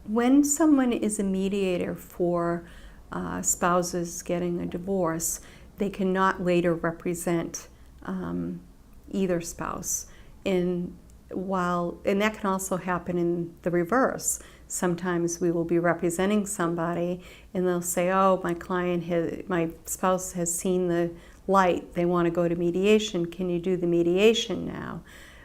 When someone is a mediator for spouses getting a divorce, they cannot later represent either spouse. And that can also happen in the reverse. Sometimes we will be representing somebody and they'll say, oh, my spouse has seen the light, they want to go to mediation, can you do the mediation now?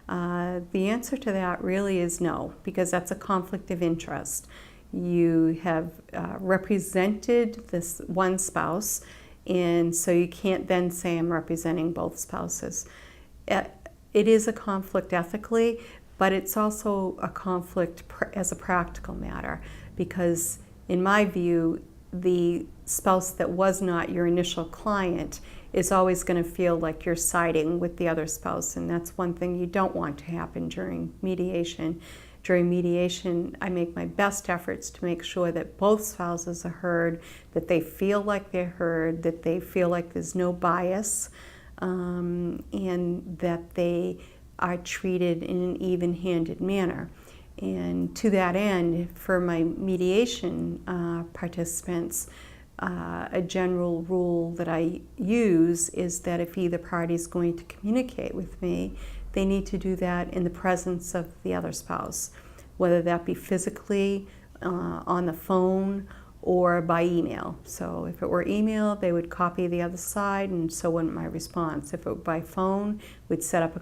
The answer to that really is no, because that's a conflict of interest. You have represented this one spouse, and so you can't then say I'm representing both spouses. It is a conflict ethically, but it's also a conflict as a practical matter, because in my view, the spouse that was not your initial client is always going to feel like you're siding with the other spouse, and that's one thing you don't want to happen during mediation. During mediation, I make my best efforts to make sure that both spouses are heard, that they feel like they're heard, that they feel like there's no bias, and that they are treated in an even-handed manner. And to that end, for my mediation participants, a general rule that I use is that if either party is going to communicate with me, they need to do that in the presence of the other spouse, whether that be physically, on the phone, or by email. So if it were email, they would copy the other side, and so wouldn't my response. If it were by phone, we'd set up a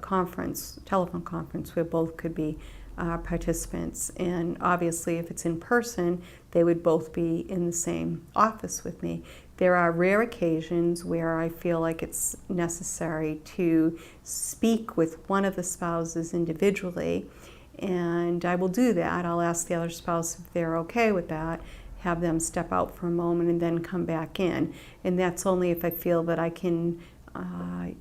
telephone conference where both could be participants. And obviously, if it's in person, they would both be in the same office with me. There are rare occasions where I feel like it's necessary to speak with one of the spouses individually, and I will do that. I'll ask the other spouse if they're okay with that, have them step out for a moment and then come back in. And that's only if I feel that I can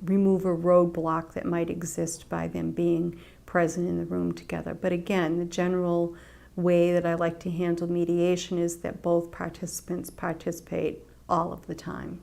remove a roadblock that might exist by them being present in the room together. But again, the general way that I like to handle mediation is that both participants participate all of the time.